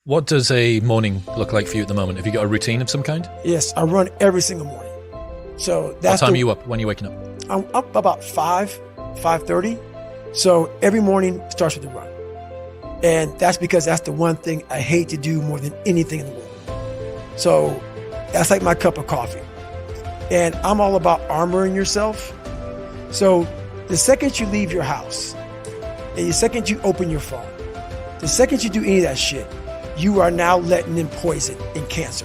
What does a morning look like for you at the moment? Have you got a routine of some kind? Yes, I run every single morning. So that's what time are you up? When are you waking up? I'm up about 5:30. So every morning starts with a run. And that's because that's the one thing I hate to do more than anything in the world. So that's like my cup of coffee. And I'm all about armoring yourself. So the second you leave your house, and the second you open your phone, the second you do any of that shit, you are now letting in poison and cancer.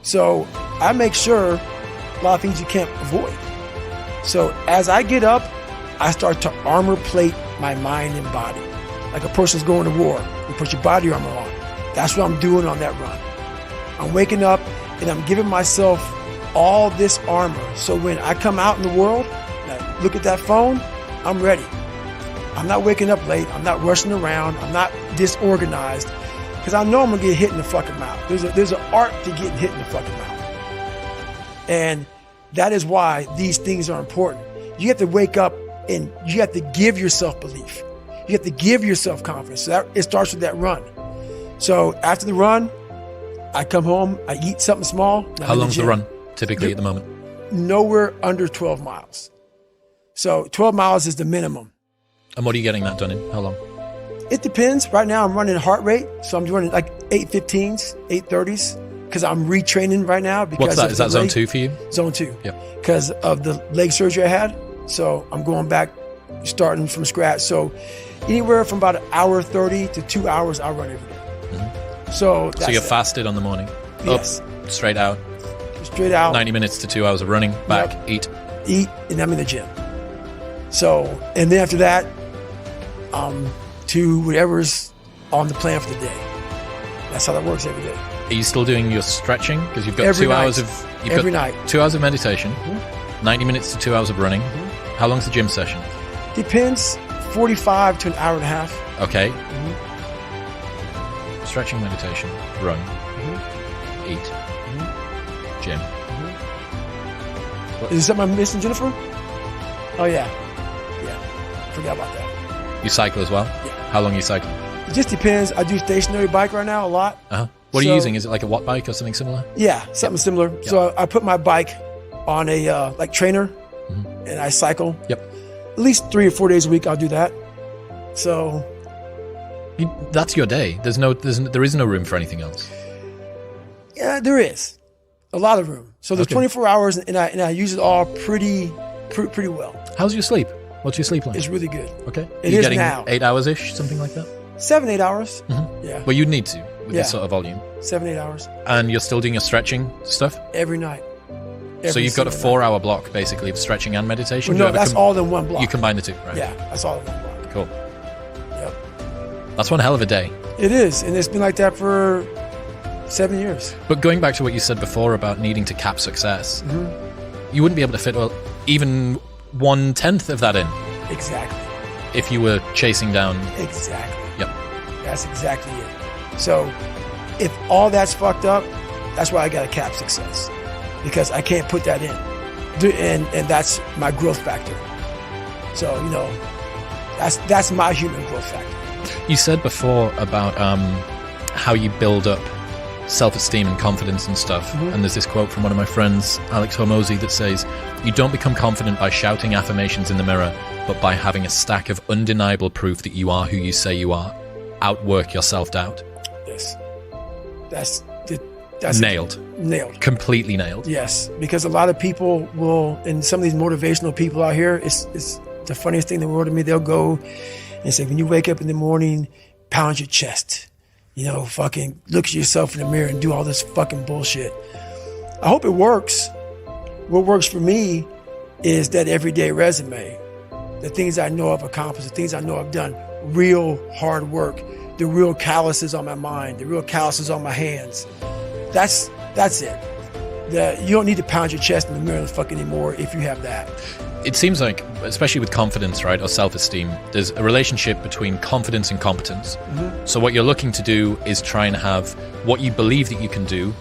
So I make sure a lot of things you can't avoid. So as I get up, I start to armor plate my mind and body. Like a person's going to war, you put your body armor on. That's what I'm doing on that run. I'm waking up and I'm giving myself all this armor. So when I come out in the world and I look at that phone, I'm ready. I'm not waking up late. I'm not rushing around. I'm not disorganized because I know I'm gonna get hit in the fucking mouth. There's an art to getting hit in the fucking mouth. And that is why these things are important. You have to wake up and you have to give yourself belief. You have to give yourself confidence. So it starts with that run. So after the run, I come home, I eat something small. How long's the run typically at the moment? Nowhere under 12 miles. So 12 miles is the minimum. And what are you getting that done in? How long? It depends. Right now I'm running heart rate. So I'm running like 8:15s, 8:30s because I'm retraining right now. Because what's that? Is that zone 2 for you? Zone 2. Yeah. Because of the leg surgery I had. So I'm going back, starting from scratch. So anywhere from about 1:30 to 2 hours, I run every day. Mm-hmm. So you're fasted on the morning. Yes. Up, straight out. Straight out. 90 minutes to 2 hours of running, back, yep. Eat, and I'm in the gym. So, and then after that, to whatever's on the plan for the day. That's how that works every day. Are you still doing your stretching? Because you've got every 2 night. hours of... Every night. 2 hours of meditation, Mm-hmm. 90 minutes to 2 hours of running. Mm-hmm. How long's the gym session? Depends, 45 to an hour and a half. Okay. Mm-hmm. Stretching, meditation, run, eat, gym. Is there something I'm missing, Jennifer? Oh, yeah. Forgot about that. You cycle as well? Yeah. How long are you cycling? It just depends. I do stationary bike right now a lot. Uh-huh. What are you using? Is it like a watt bike or something similar? Yeah, something similar. Yep. So I put my bike on a like trainer and I cycle. Yep. At least 3 or 4 days a week I'll do that. So that's your day. There is no room for anything else. Yeah, there is a lot of room. So there's 24 hours and I use it all pretty well. How's your sleep? What's your sleep like? It's really good. Okay. It You're is getting now. 8 hours-ish, something like that? 7-8 hours. Mm-hmm. Yeah. Well, you'd need to with this sort of volume. 7-8 hours. And you're still doing your stretching stuff? Every night. So you've got a 4-hour block basically of stretching and meditation? Well, no, that's all in one block. You combine the two, right? Yeah, that's all in one block. Cool. Yep. That's one hell of a day. It is, and it's been like that for 7 years. But going back to what you said before about needing to cap success, you wouldn't be able to fit even 1/10 of that in. Exactly. If you were chasing down... Exactly. Yep. That's exactly it. So if all that's fucked up, that's why I got to cap success. Because I can't put that in. And that's my growth factor. So, that's my human growth factor. You said before about how you build up self-esteem and confidence and stuff. And there's this quote from one of my friends, Alex Hormozy, that says, "You don't become confident by shouting affirmations in the mirror, but by having a stack of undeniable proof that you are who you say you are. Outwork your self-doubt." Yes. That's nailed. Nailed. Completely nailed. Yes. Because a lot of people will, and some of these motivational people out here, it's the funniest thing in the world to me. They'll go and say, when you wake up in the morning, pound your chest. Fucking look at yourself in the mirror and do all this fucking bullshit. I hope it works. What works for me is that everyday resume. The things I know I've accomplished, the things I know I've done, real hard work, the real calluses on my mind, the real calluses on my hands. That's it. You don't need to pound your chest in the mirror fucking anymore if you have that. It seems like, especially with confidence, right, or self-esteem, there's a relationship between confidence and competence. So what you're looking to do is try and have what you believe that you can do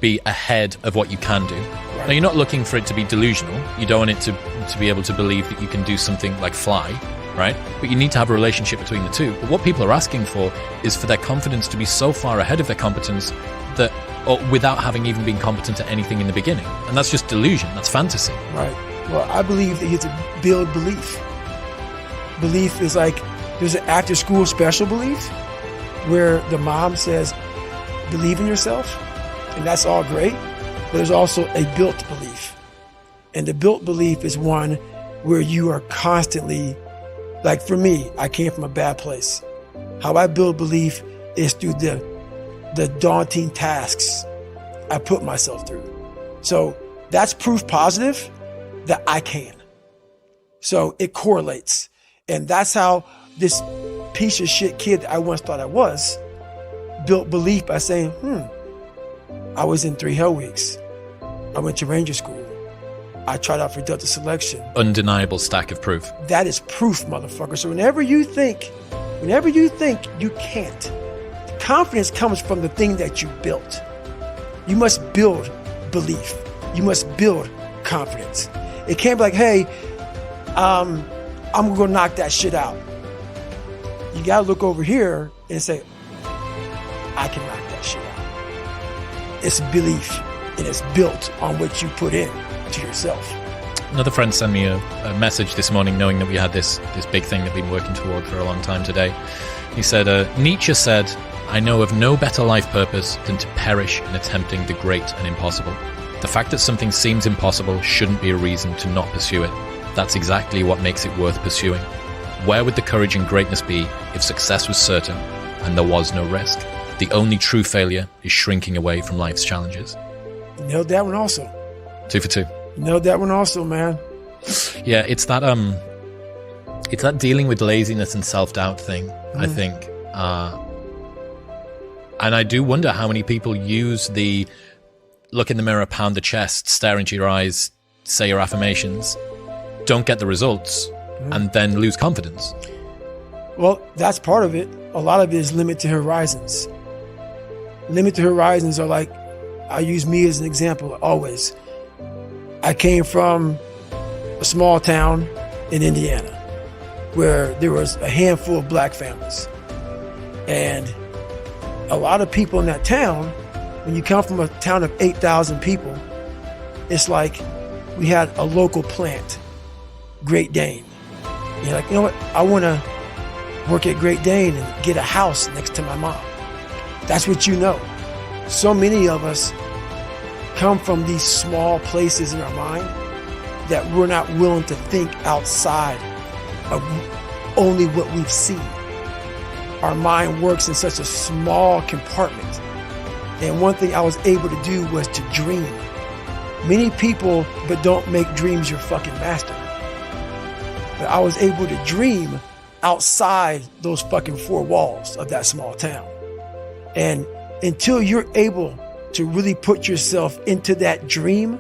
be ahead of what you can do. Right. Now, you're not looking for it to be delusional. You don't want it to be able to believe that you can do something like fly. right? But you need to have a relationship between the two. But what people are asking for is for their confidence to be so far ahead of their competence that, or without having even been competent at anything in the beginning. And that's just delusion. That's fantasy. Right. Well, I believe that you have to build belief. Belief is like, there's an after school special belief where the mom says, believe in yourself. And that's all great. But there's also a built belief. And the built belief is one where you are constantly, like for me, I came from a bad place. How I build belief is through the daunting tasks I put myself through. So that's proof positive that I can. So it correlates. And that's how this piece of shit kid that I once thought I was built belief by saying, I was in 3 hell weeks. I went to Ranger School. I tried out for Delta Selection. Undeniable stack of proof. That is proof, motherfucker. So whenever you think you can't, confidence comes from the thing that you built. You must build belief. You must build confidence. It can't be like, hey, I'm gonna go knock that shit out. You gotta look over here and say, I can knock that shit out. It's belief, and it's built on what you put in to yourself. Another friend sent me a message this morning knowing that we had this big thing that we've been working toward for a long time today. He said, Nietzsche said, I know of no better life purpose than to perish in attempting the great and impossible. The fact that something seems impossible shouldn't be a reason to not pursue it. That's exactly what makes it worth pursuing. Where would the courage and greatness be if success was certain and there was no risk? The only true failure is shrinking away from life's challenges. Nailed that one also. 2 for 2. Nailed that one also, man. Yeah, it's that dealing with laziness and self-doubt thing, I think. And I do wonder how many people use the look in the mirror, pound the chest, stare into your eyes, say your affirmations, don't get the results, and then lose confidence. Well, that's part of it. A lot of it is limited horizons. Limited horizons are like, I use me as an example always. I came from a small town in Indiana where there was a handful of black families. And a lot of people in that town, when you come from a town of 8,000 people, it's like we had a local plant, Great Dane. You're like, you know what? I want to work at Great Dane and get a house next to my mom. That's what you know. So many of us come from these small places in our mind that we're not willing to think outside of only what we've seen. Our mind works in such a small compartment. And one thing I was able to do was to dream. Many people, but don't make dreams your fucking master. But I was able to dream outside those fucking 4 walls of that small town. And until you're able to really put yourself into that dream,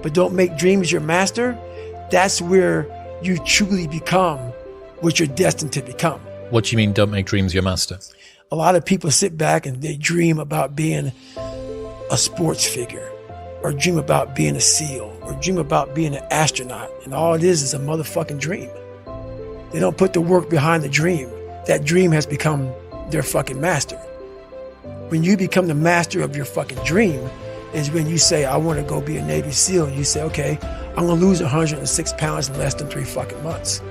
but don't make dreams your master, that's where you truly become what you're destined to become. What do you mean, don't make dreams your master? A lot of people sit back and they dream about being a sports figure, or dream about being a SEAL, or dream about being an astronaut. And all it is a motherfucking dream. They don't put the work behind the dream. That dream has become their fucking master. When you become the master of your fucking dream is when you say, I want to go be a Navy SEAL. And you say, okay, I'm going to lose 106 pounds in less than 3 fucking months.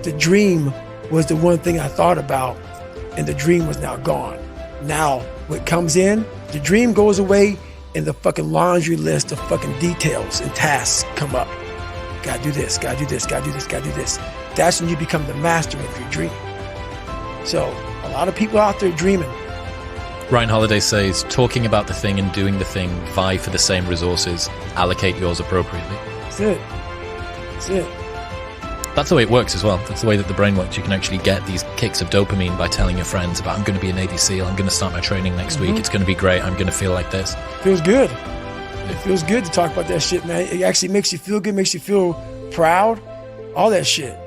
The dream was the one thing I thought about, and the dream was now gone. Now, what comes in, the dream goes away, and the fucking laundry list of fucking details and tasks come up. Gotta do this, gotta do this, gotta do this, gotta do this. That's when you become the master of your dream. So, a lot of people out there dreaming. Ryan Holiday says, talking about the thing and doing the thing vie for the same resources. Allocate yours appropriately. That's it. That's it. That's the way it works as well. That's the way that the brain works. You can actually get these kicks of dopamine by telling your friends about, I'm going to be a Navy SEAL, I'm going to start my training next week, it's going to be great, I'm going to feel like this. Feels good. It feels good to talk about that shit, man. It actually makes you feel good, makes you feel proud, all that shit.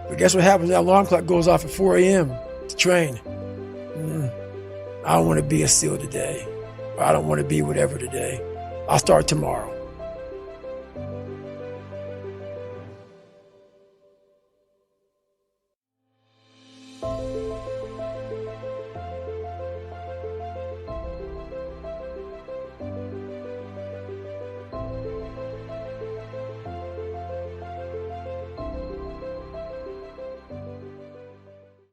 But guess what happens? That alarm clock goes off at 4 a.m. to train. I don't want to be a SEAL today. Or I don't want to be whatever today. I'll start tomorrow.